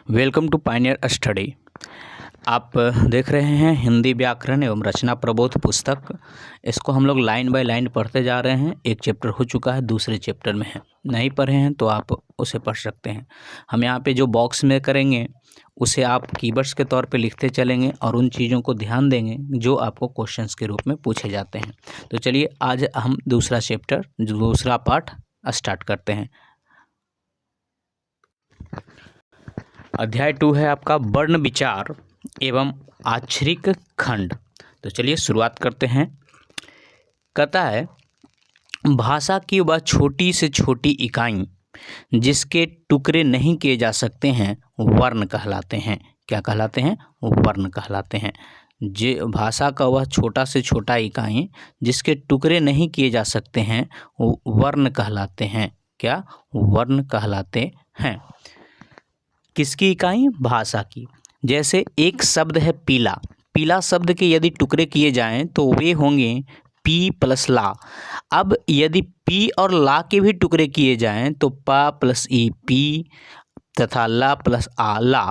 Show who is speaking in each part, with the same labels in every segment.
Speaker 1: Welcome to Pioneer study. आप देख रहे हैं हिंदी व्याकरण एवं रचना प्रबोध पुस्तक। इसको हम लोग लाइन बाय लाइन पढ़ते जा रहे हैं। एक चैप्टर हो चुका है, दूसरे चैप्टर में है। नहीं पढ़े हैं तो आप उसे पढ़ सकते हैं। हम यहाँ पे जो बॉक्स में करेंगे उसे आप कीवर्ड्स के तौर पे लिखते चलेंगे और उन चीज़ों को ध्यान देंगे जो आपको क्वेश्चंस के रूप में पूछे जाते हैं। तो चलिए आज हम दूसरा चैप्टर, दूसरा पार्ट स्टार्ट करते हैं। अध्याय 2 है आपका वर्ण विचार एवं आक्षरिक खंड। तो चलिए शुरुआत करते हैं। कहता है, भाषा की वह छोटी से छोटी इकाई जिसके टुकड़े नहीं किए जा सकते हैं वर्ण कहलाते हैं। क्या कहलाते हैं? वर्ण कहलाते हैं। जो भाषा का वह छोटा से छोटा इकाई जिसके टुकड़े नहीं किए जा सकते हैं वो वर्ण कहलाते हैं। क्या? वर्ण कहलाते हैं। किसकी इकाई? भाषा की। जैसे एक शब्द है पीला। पीला शब्द के यदि टुकड़े किए जाएं तो वे होंगे पी प्लस ला। अब यदि पी और ला के भी टुकड़े किए जाएं तो पा प्लस ई पी तथा ला प्लस आ ला।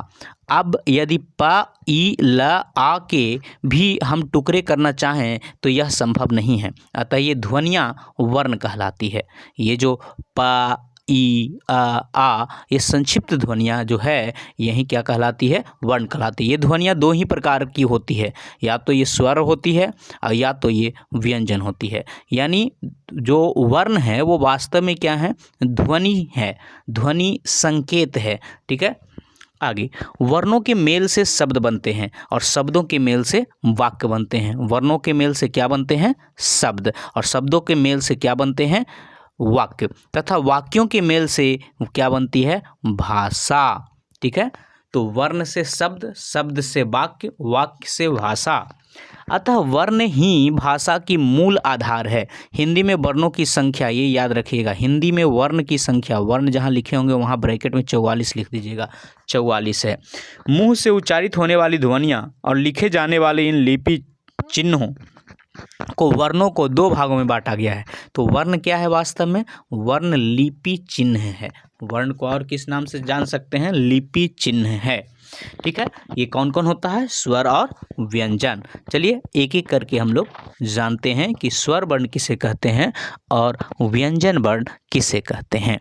Speaker 1: अब यदि पा ई ला आ के भी हम टुकड़े करना चाहें तो यह संभव नहीं है। अतः ये ध्वनियाँ वर्ण कहलाती है। ये जो पा ई आ ये संक्षिप्त ध्वनियाँ जो है यही क्या कहलाती है? वर्ण कहलाती है। ये ध्वनियाँ दो ही प्रकार की होती है, या तो ये स्वर होती है और या तो ये व्यंजन होती है। यानी जो वर्ण है वो वास्तव में क्या है? ध्वनि है, ध्वनि संकेत है। ठीक है। आगे, वर्णों के मेल से शब्द बनते हैं और शब्दों के मेल से वाक्य बनते हैं। वर्णों के मेल से क्या बनते हैं? शब्द। और शब्दों के मेल से क्या बनते हैं? वाक्य। तथा वाक्यों के मेल से क्या बनती है? भाषा। ठीक है। तो वर्ण से शब्द, शब्द से वाक्य, वाक्य से भाषा। अतः वर्ण ही भाषा की मूल आधार है। हिंदी में वर्णों की संख्या, ये याद रखिएगा, हिंदी में वर्ण की संख्या, वर्ण जहाँ लिखे होंगे वहाँ ब्रैकेट में 44 लिख दीजिएगा। 44 है। मुंह से उच्चारित होने वाली ध्वनियाँ और लिखे जाने वाले इन लिपि चिन्हों को वर्णों को दो भागों में बांटा गया है। तो वर्ण क्या है वास्तव में? वर्ण लिपि चिन्ह है। वर्ण को और किस नाम से जान सकते हैं? लिपि चिन्ह है। ठीक है। ये कौन कौन होता है? स्वर और व्यंजन। चलिए एक एक करके हम लोग जानते हैं कि स्वर वर्ण किसे कहते हैं और व्यंजन वर्ण किसे कहते हैं।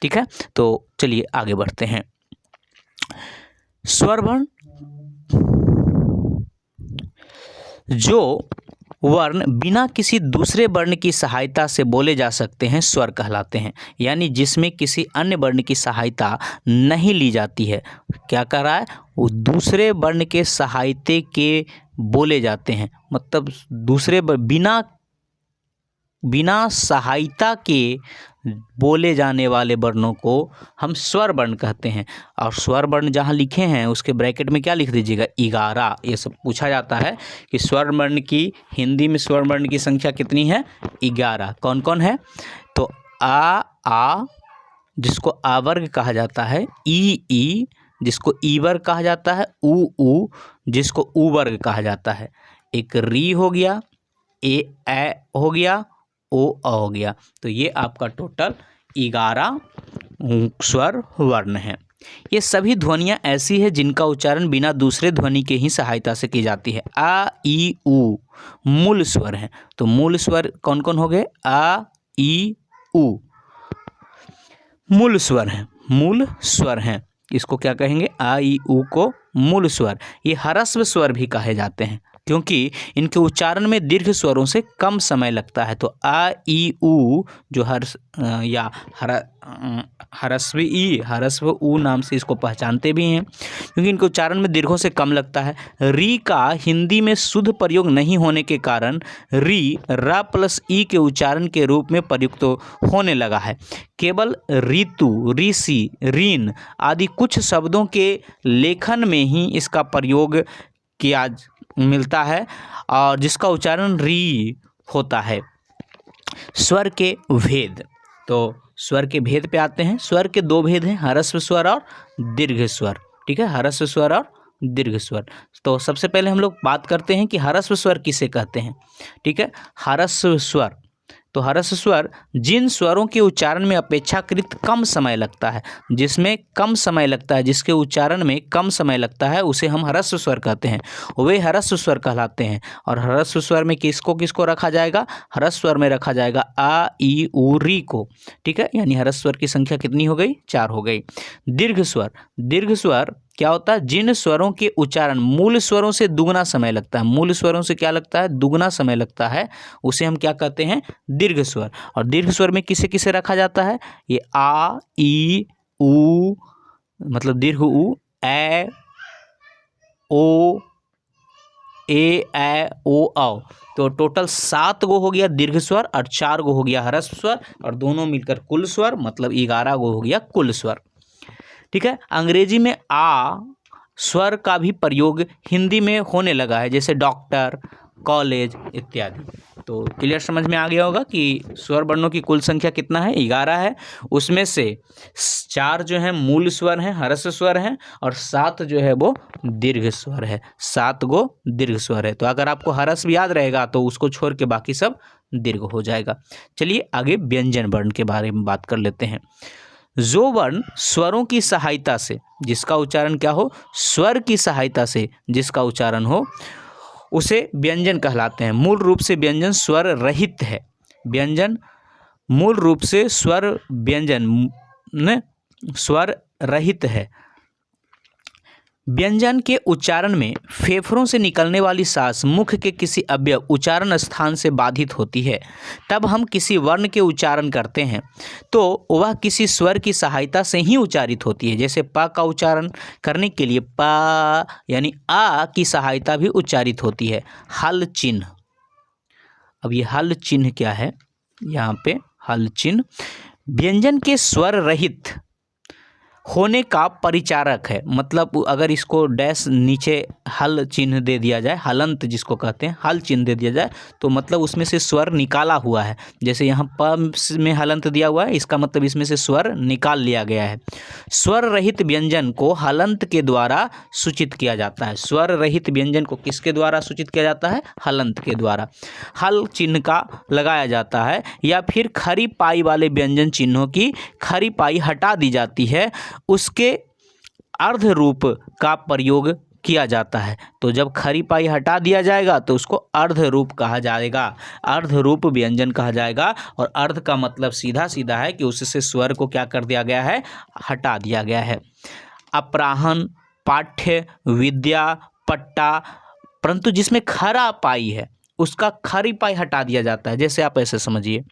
Speaker 1: ठीक है। तो चलिए आगे बढ़ते हैं। स्वर वर्ण, जो वर्ण बिना किसी दूसरे वर्ण की सहायता से बोले जा सकते हैं, स्वर कहलाते हैं। यानी जिसमें किसी अन्य वर्ण की सहायता नहीं ली जाती है। क्या कर रहा है? वो दूसरे वर्ण के सहायते के बोले जाते हैं। मतलब दूसरे बिना सहायता के बोले जाने वाले वर्णों को हम स्वर वर्ण कहते हैं। और स्वर वर्ण जहाँ लिखे हैं उसके ब्रैकेट में क्या लिख दीजिएगा? 11। ये सब पूछा जाता है कि स्वर वर्ण की, हिंदी में स्वर वर्ण की संख्या कितनी है? 11। कौन कौन है? तो आ जिसको आ वर्ग कहा जाता है, ई जिसको ई वर्ग कहा जाता है, ऊ जिसको ऊ वर्ग कहा जाता है, एक री हो गया, ए हो गया, ओ हो गया। तो ये आपका टोटल 11 स्वर वर्ण है। ये सभी ध्वनियाँ ऐसी है जिनका उच्चारण बिना दूसरे ध्वनि के ही सहायता से की जाती है। आ ई ऊ मूल स्वर हैं। तो मूल स्वर कौन कौन हो गए? आ ई ऊ मूल स्वर हैं। मूल स्वर हैं। इसको क्या कहेंगे? आ ई ऊ को मूल स्वर। ये ह्रस्व स्वर भी कहे जाते हैं क्योंकि इनके उच्चारण में दीर्घ स्वरों से कम समय लगता है। तो आ ई ऊ जो ह्रस्व ऊ नाम से इसको पहचानते भी हैं क्योंकि इनके उच्चारण में दीर्घों से कम लगता है। री का हिंदी में शुद्ध प्रयोग नहीं होने के कारण री रा प्लस ई के उच्चारण के रूप में प्रयुक्त होने लगा है। केवल ऋतु, ऋषि, ऋण आदि कुछ शब्दों के लेखन में ही इसका प्रयोग किया मिलता है और जिसका उच्चारण री होता है। स्वर के भेद, तो स्वर के भेद पे आते हैं। स्वर के दो भेद हैं, ह्रस्व स्वर और दीर्घ स्वर। ठीक है। ह्रस्व स्वर और दीर्घ स्वर। तो सबसे पहले हम लोग बात करते हैं कि ह्रस्व स्वर किसे कहते हैं। ठीक है। ह्रस्व स्वर तो ह्रस्व स्वर जिन स्वरों के उच्चारण में अपेक्षाकृत कम समय लगता है, जिसमें कम समय लगता है, जिसके उच्चारण में कम समय लगता है, उसे हम ह्रस्व स्वर कहते हैं, वे ह्रस्व स्वर कहलाते हैं। और ह्रस्व स्वर में किसको किसको रखा जाएगा? ह्रस्व स्वर में रखा जाएगा आ ई उ री को, ठीक है। यानी ह्रस्व स्वर की संख्या कितनी हो गई? 4 हो गई। दीर्घ स्वर, दीर्घ स्वर क्या होता है? जिन स्वरों के उच्चारण मूल स्वरों से दुगना समय लगता है, मूल स्वरों से क्या लगता है? दुगना समय लगता है, उसे हम क्या कहते हैं? दीर्घ स्वर। और दीर्घ स्वर में किसे किसे रखा जाता है? ये आ ई उ, मतलब दीर्घ उ, ए ओ, ए ओ औ। तो टोटल 7 गो हो गया दीर्घ स्वर और 4 गो हो गया ह्रस्व स्वर, और दोनों मिलकर कुल स्वर, मतलब 11 गो हो गया कुल स्वर, ठीक है। अंग्रेजी में आ स्वर का भी प्रयोग हिंदी में होने लगा है, जैसे डॉक्टर, कॉलेज इत्यादि। तो क्लियर समझ में आ गया होगा कि स्वर वर्णों की कुल संख्या कितना है? 11 है। उसमें से 4 जो है मूल स्वर हैं, ह्रस्व स्वर हैं, और 7 जो है वो दीर्घ स्वर है। 7 गो दीर्घ स्वर है। तो अगर आपको ह्रस्व याद रहेगा तो उसको छोड़ के बाकी सब दीर्घ हो जाएगा। चलिए आगे व्यंजन वर्ण के बारे में बात कर लेते हैं। जो वर्ण स्वरों की सहायता से, जिसका उच्चारण क्या हो? स्वर की सहायता से जिसका उच्चारण हो, उसे व्यंजन कहलाते हैं। मूल रूप से व्यंजन स्वर रहित है। व्यंजन मूल रूप से स्वर रहित है। व्यंजन के उच्चारण में फेफड़ों से निकलने वाली सांस मुख के किसी अवयव उच्चारण स्थान से बाधित होती है। तब हम किसी वर्ण के उच्चारण करते हैं तो वह किसी स्वर की सहायता से ही उच्चारित होती है। जैसे प का उच्चारण करने के लिए प यानी आ की सहायता भी उच्चारित होती है। हल चिन्ह, अब ये हल चिन्ह क्या है? यहाँ पे हल चिन्ह व्यंजन के स्वर रहित होने का परिचारक है। मतलब अगर इसको डैश नीचे हल चिन्ह दे दिया जाए, हलंत जिसको कहते हैं, हल चिन्ह दे दिया जाए, तो मतलब उसमें से स्वर निकाला हुआ है। जैसे यहाँ प में हलंत दिया हुआ है, इसका मतलब इसमें से स्वर निकाल लिया गया है। स्वर रहित व्यंजन को हलंत के द्वारा सूचित किया जाता है। स्वर रहित व्यंजन को किसके द्वारा सूचित किया जाता है? हलंत के द्वारा हल चिन्ह का लगाया जाता है। या फिर खरी पाई वाले व्यंजन चिन्हों की खरी पाई हटा दी जाती है, उसके अर्ध रूप का प्रयोग किया जाता है। तो जब खरी पाई हटा दिया जाएगा तो उसको अर्ध रूप कहा जाएगा, अर्ध रूप व्यंजन कहा जाएगा। और अर्ध का मतलब सीधा सीधा है कि उससे स्वर को क्या कर दिया गया है? हटा दिया गया है। अपराहन, पाठ्य, विद्या, पट्टा, परंतु जिसमें खरा पाई है उसका खरी पाई हटा दिया जाता है। जैसे आप ऐसे समझिए,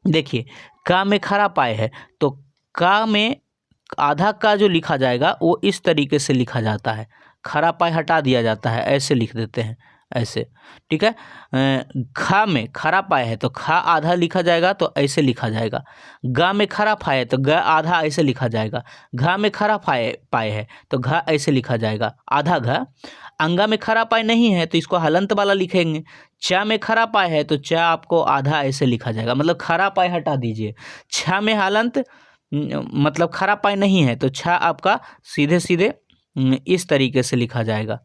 Speaker 1: देखिए का में खरा पाई है तो का में आधा का जो लिखा जाएगा वो इस तरीके से लिखा जाता है, खरा पाई हटा दिया जाता है, ऐसे लिख देते हैं, ऐसे, ठीक है। खा में खरा पाए है तो खा आधा लिखा जाएगा तो ऐसे लिखा जाएगा। गा में खरा पाए है तो ग आधा ऐसे लिखा जाएगा। घा में खरा पाए है तो घा ऐसे लिखा जाएगा, आधा घा। अंगा में खरा पाए नहीं है तो इसको हलंत वाला लिखेंगे। चा में खरा पाए है तो चा आपको आधा ऐसे लिखा जाएगा, मतलब खरा पाए हटा दीजिए। छा में हलंत मतलब खरा पाई नहीं है तो छा आपका सीधे सीधे इस तरीके से लिखा जाएगा,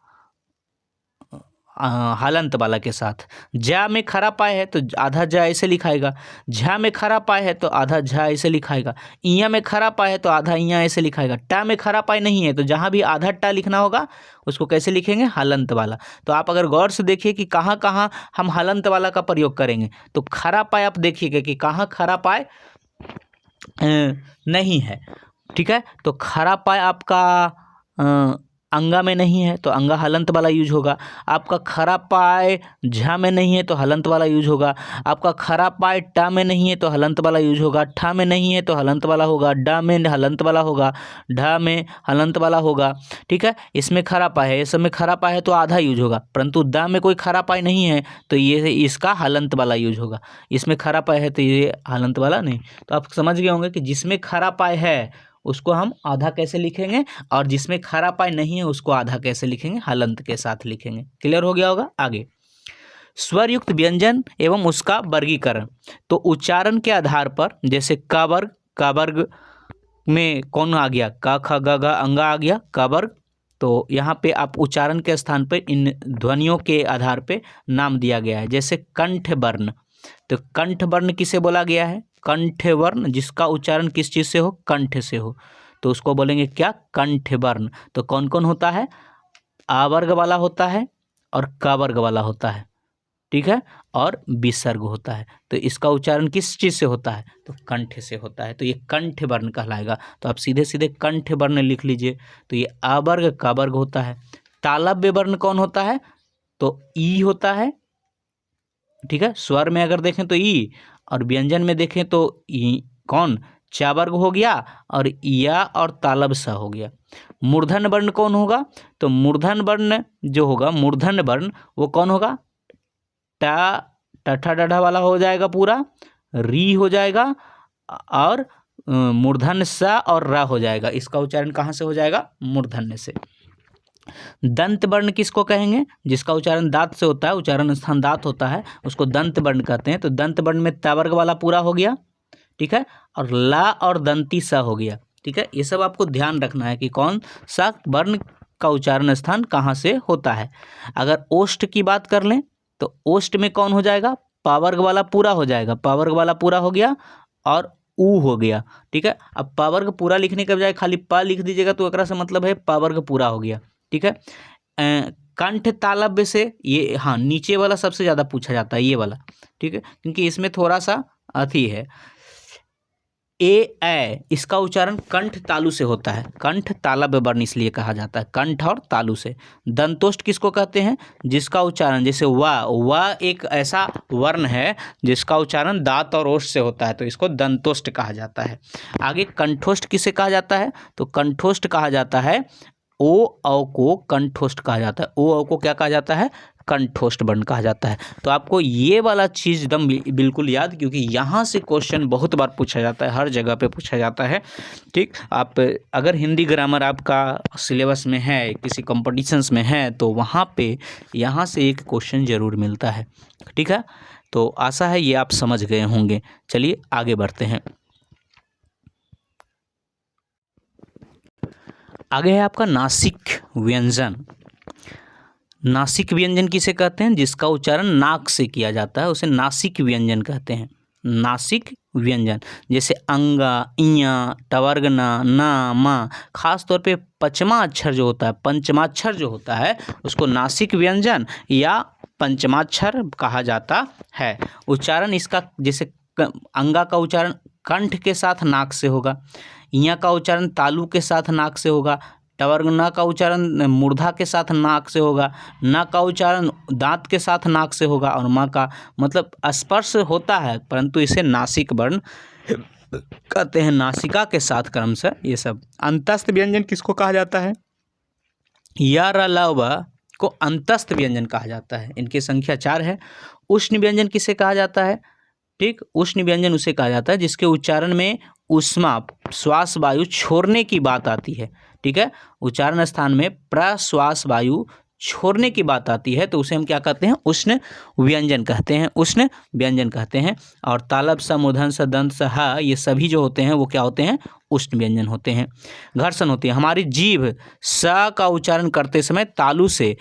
Speaker 1: हलंत वाला के साथ। जा में खरा पाए है तो आधा जा ऐसे लिखाएगा। झा में खरा पाए है तो आधा झा ऐसे लिखाएगा। इया में खरा पाए है तो आधा इया ऐसे लिखाएगा। टा में खरा पाए नहीं है तो जहाँ भी आधा टा लिखना होगा उसको कैसे लिखेंगे? हलंत वाला। तो आप अगर गौर से देखिए कि कहाँ कहाँ हम हलंत वाला का प्रयोग करेंगे, तो खरा पाए आप देखिएगा कि कहाँ खरा पाए नहीं है, ठीक है। तो खरा पाए आपका अंगा में नहीं है तो अंगा हलंत वाला यूज होगा। आपका खरा पाए झा में नहीं है तो हलंत वाला यूज होगा। आपका खरा पाए टा में नहीं है तो हलंत वाला यूज होगा। ठा में नहीं है तो हलंत वाला होगा। डा में हलंत वाला होगा। ढा में हलंत वाला होगा, ठीक है। इसमें खरा पाए है, इस सब में खरा पाए है तो आधा यूज होगा, परंतु दा में कोई खरा पाए नहीं है तो ये इसका हलंत वाला यूज होगा। इसमें खरा पाए है तो ये हलंत वाला नहीं। तो आप समझ गए होंगे कि जिसमें खरा पाए है उसको हम आधा कैसे लिखेंगे और जिसमें खरा पाए नहीं है उसको आधा कैसे लिखेंगे? हलंत के साथ लिखेंगे। क्लियर हो गया होगा। आगे स्वरयुक्त व्यंजन एवं उसका वर्गीकरण। तो उच्चारण के आधार पर, जैसे का वर्ग में कौन आ गया? का ख ग घ अंगा आ गया का वर्ग। तो यहाँ पे आप उच्चारण के स्थान पर इन ध्वनियों के आधार पे नाम दिया गया है। जैसे कंठ वर्ण, तो कंठ वर्ण किसे बोला गया है? कंठ वर्ण, जिसका उच्चारण किस चीज़ से हो? कंठ से हो, तो उसको बोलेंगे क्या? कंठ वर्ण। तो कौन कौन होता है? आ वर्ग वाला होता है और क वर्ग वाला होता है, ठीक है, और विसर्ग होता है। तो इसका उच्चारण किस चीज़ से होता है? तो कंठ से होता है, तो ये कंठ वर्ण कहलाएगा। तो आप सीधे सीधे कंठ वर्ण लिख लीजिए। तो ये आ वर्ग क वर्ग होता है। तालव्य वर्ण कौन होता है? तो ई होता है, ठीक है। स्वर में अगर देखें तो ई, और व्यंजन में देखें तो ई कौन? चा वर्ग हो गया, और या और तालब सा हो गया। मूर्धन वर्ण कौन होगा? तो मूर्धन वर्ण जो होगा, मूर्धन वर्ण वो कौन होगा? टा, टठा डढ़ा वाला हो जाएगा पूरा, री हो जाएगा, और मूर्धन सा और रा हो जाएगा। इसका उच्चारण कहाँ से हो जाएगा? मूर्धन्य से। दंत वर्ण किसको कहेंगे? जिसका उच्चारण दांत से होता है, उच्चारण स्थान दांत होता है, उसको दंत वर्ण कहते हैं। तो दंत वर्ण में ता वर्ग वाला पूरा हो गया, ठीक है, और ला और दंती सा हो गया, ठीक है। ये सब आपको ध्यान रखना है कि कौन सा वर्ण का उच्चारण स्थान कहाँ से होता है। अगर ओष्ठ की बात कर लें तो ओष्ठ में कौन हो जाएगा? पा वर्ग वाला पूरा हो जाएगा, पा वर्ग वाला पूरा हो गया और ऊ हो गया, ठीक है। अब पा वर्ग पूरा लिखने के बजाय खाली पा लिख दीजिएगा तो एकरा से मतलब है पा वर्ग पूरा हो गया, ठीक है। कंठ तालव्य से, ये हाँ नीचे वाला सबसे ज़्यादा पूछा जाता है, ये वाला, ठीक है, क्योंकि इसमें थोड़ा सा अथी है। ए इसका उच्चारण कंठ तालु से होता है, कंठ तालव्य वर्ण इसलिए कहा जाता है, कंठ और तालु से। दंतोष्ठ किसको कहते हैं? जिसका उच्चारण, जैसे वा एक ऐसा वर्ण है जिसका उच्चारण दांत और ओष्ठ से होता है, तो इसको दंतोष्ठ कहा जाता है। आगे कंठोष्ठ किसे कहा जाता है? तो कंठोष्ठ कहा जाता है ओ औ को कंठोष्ठ कहा जाता है। ओ औ को क्या कहा जाता है? कंठोष्ठ वर्ण कहा जाता है। तो आपको ये वाला चीज़ एकदम बिल्कुल याद, क्योंकि यहाँ से क्वेश्चन बहुत बार पूछा जाता है, हर जगह पे पूछा जाता है, ठीक। आप अगर हिंदी ग्रामर आपका सिलेबस में है, किसी कॉम्पिटिशन्स में है, तो वहाँ पे यहाँ से एक क्वेश्चन ज़रूर मिलता है, ठीक है। तो आशा है ये आप समझ गए होंगे। चलिए आगे बढ़ते हैं। आगे है आपका नासिक व्यंजन। नासिक व्यंजन किसे कहते हैं? जिसका उच्चारण नाक से किया जाता है, उसे नासिक व्यंजन कहते हैं। नासिक व्यंजन, जैसे अंगा, इया, टवर्गना, ना, मा, खास तौर पे पंचमा अक्षर जो होता है, पंचमाक्षर जो होता है, उसको नासिक व्यंजन या पंचमाक्षर कहा जाता है। उच्चारण इसका, जैसे अंगा का उच्चारण कंठ के साथ नाक से होगा, इया का उच्चारण तालु के साथ नाक से होगा, टवर्गना का उच्चारण मूर्धा के साथ नाक से होगा, ना का उच्चारण दांत के साथ नाक से होगा, और माँ का मतलब स्पर्श होता है, परंतु इसे नासिक वर्ण कहते हैं, नासिका के साथ क्रम से। ये सब अंतस्थ व्यंजन किसको कहा जाता है? या र ल व को अंतस्थ व्यंजन कहा जाता है, इनकी संख्या 4 है। उष्ण व्यंजन किसे कहा जाता है? ठीक, उष्ण व्यंजन उसे कहा जाता है जिसके उच्चारण में ऊष्मा, श्वास वायु छोड़ने की बात आती है, ठीक है। उच्चारण स्थान में प्रश्वास वायु छोड़ने की बात आती है, तो उसे हम क्या कहते हैं? उष्ण व्यंजन कहते हैं, उष्ण व्यंजन कहते हैं। और तालब सा, मूर्धन सा, दंत सा, हा, ये सभी जो होते हैं वो क्या होते हैं? उष्ण व्यंजन होते हैं। घर्षण होती है, हमारी जीभ स का उच्चारण करते समय तालु से,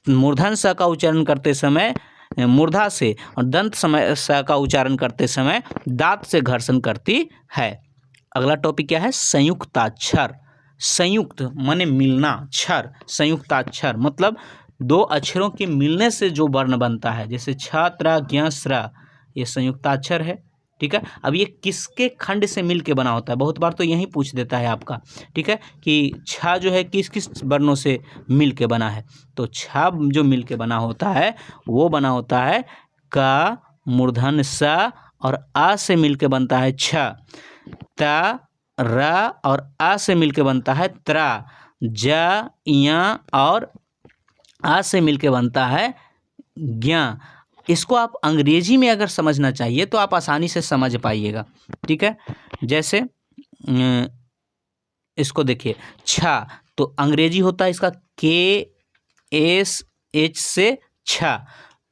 Speaker 1: मूर्धन स का उच्चारण करते समय मूर्धा से, और दंत समय स का उच्चारण करते समय दांत से घर्षण करती है। अगला टॉपिक क्या है? संयुक्ताक्षर। संयुक्त माने मिलना, क्षर, संयुक्ताक्षर मतलब दो अक्षरों के मिलने से जो वर्ण बनता है, जैसे छ, त्र, ज्ञ, स्र, ये संयुक्ताक्षर है, ठीक है। अब ये किसके खंड से मिल के बना होता है? बहुत बार तो यही पूछ देता है आपका, ठीक है, कि छ जो है किस किस वर्णों से मिल के बना है। तो छ जो मिल के बना होता है वो बना होता है क, मूर्धन स, और आ से मिल के बनता है छ, त, र, और आ से मिल के बनता है त्रा, ज, या, और आ से मिल के बनता है ज्ञ। इसको आप अंग्रेजी में अगर समझना चाहिए तो आप आसानी से समझ पाइएगा, ठीक है। जैसे इसको देखिए, छ तो अंग्रेजी होता है इसका KSH से छ,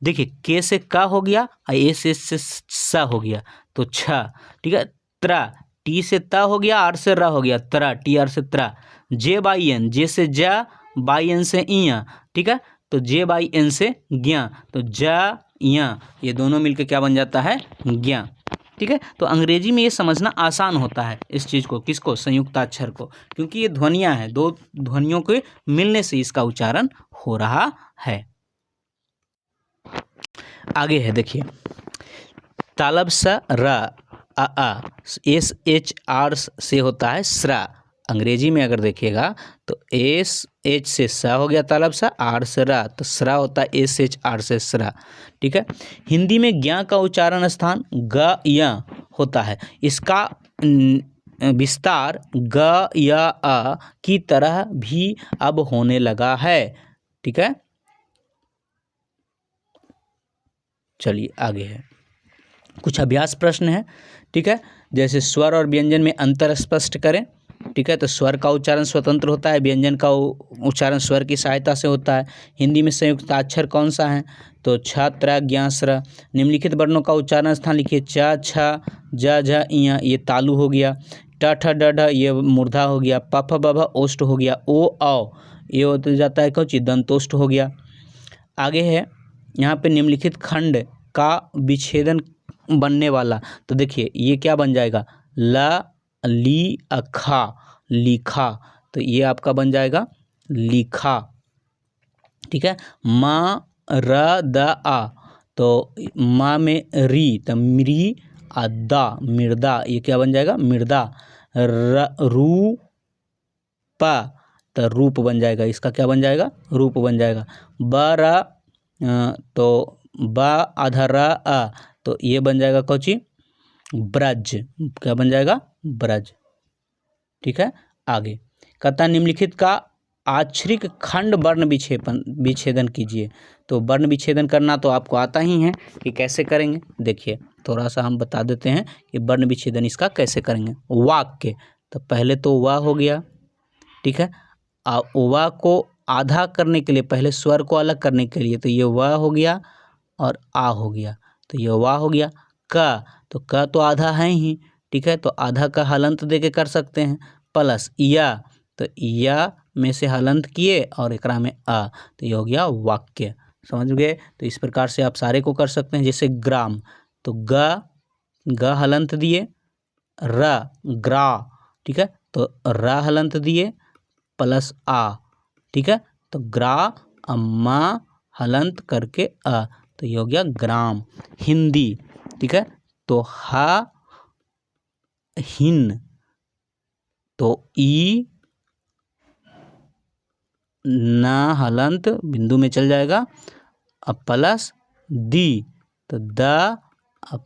Speaker 1: देखिए के से का हो गया और एस से सा हो गया, तो छ, ठीक है। त्रा, टी से ता हो गया, आर से रा हो गया, त्रा, टी आर से त्रा। जे बाई एन, जे से जा, बाई एन से इया, ठीक है, तो जे बाई एन से ज्ञ, तो जा, या, ये दोनों मिलकर क्या बन जाता है, ज्ञ। ठीक है, तो अंग्रेजी में ये समझना आसान होता है इस चीज़ को, किसको, संयुक्ताक्षर को, क्योंकि ये ध्वनियाँ हैं, दो ध्वनियों के मिलने से इसका उच्चारण हो रहा है। आगे है देखिए, तालब स र आ एस एच आर से होता है स्रा। अंग्रेजी में अगर देखिएगा तो एस एच से सा हो गया तालब सा, आर से रा, तो स्रा होता है एस एच आर से स्रा। ठीक है, हिंदी में ज्ञ का उच्चारण स्थान ग य होता है। इसका विस्तार ग या अ की तरह भी अब होने लगा है। ठीक है, चलिए आगे है, कुछ अभ्यास प्रश्न है। ठीक है, जैसे स्वर और व्यंजन में अंतर स्पष्ट करें। ठीक है, तो स्वर का उच्चारण स्वतंत्र होता है, व्यंजन का उच्चारण स्वर की सहायता से होता है। हिंदी में संयुक्ताक्षर कौन सा है, तो छ त्र ज्ञ स्र। निम्नलिखित वर्णों का उच्चारण स्थान लिखिए, च छ ज झ ञ, ये तालु हो गया। ट ठ ड ढ, ये मूर्धा हो गया। प फ ब भ ओष्ठ हो गया। ओ औ, ये हो जाता है कौची, दंतोष्ठ हो गया। आगे है यहाँ पे निम्नलिखित खंड का विच्छेदन बनने वाला, तो देखिए ये क्या बन जाएगा, ल ली अखा, लिखा, तो ये आपका बन जाएगा लिखा। ठीक है, मा र द आ, तो माँ में री, तो मृ आ दा, मृदा, ये क्या बन जाएगा, मृदा। रू प, तो रूप बन जाएगा, इसका क्या बन जाएगा, रूप बन जाएगा। ब र, तो ब आधा र अ, तो ये बन जाएगा कौची, ब्रज, क्या बन जाएगा, ब्रज। ठीक है, आगे कहता निम्नलिखित का आक्षरिक खंड वर्ण विच्छेदन कीजिए। तो वर्ण विच्छेदन करना तो आपको आता ही है कि कैसे करेंगे, देखिए थोड़ा सा हम बता देते हैं कि वर्ण विच्छेदन इसका कैसे करेंगे। वाक्य, तो पहले तो वा हो गया। ठीक है, वा को आधा करने के लिए, पहले स्वर को अलग करने के लिए, तो ये व हो गया और आ हो गया, तो ये वा हो गया। क, तो क तो आधा है ही। ठीक है, तो आधा का हलंत दे के कर सकते हैं। प्लस या, तो या में से हलंत किए और एकरा में आ, तो ये हो गया वाक्य। समझ गए, तो इस प्रकार से आप सारे को कर सकते हैं। जैसे ग्राम, तो ग हलंत दिए, र ग्रा। ठीक है, तो र हलंत दिए प्लस आ। ठीक है, तो ग्रा अम्मा हलंत करके अ, तो ये हो गया ग्राम। हिंदी, ठीक है, तो हा हिन, तो ई ना हलंत बिंदु में चल जाएगा, अब प्लस दी, तो द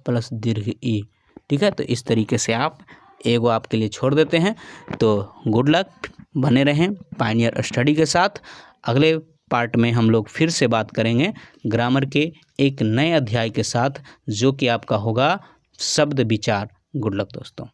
Speaker 1: प्लस दीर्घ ई। ठीक है, तो इस तरीके से आप एगो आपके लिए छोड़ देते हैं। तो गुड लक, बने रहें पायनियर स्टडी के साथ। अगले पार्ट में हम लोग फिर से बात करेंगे ग्रामर के एक नए अध्याय के साथ, जो कि आपका होगा शब्द विचार। गुड लक दोस्तों।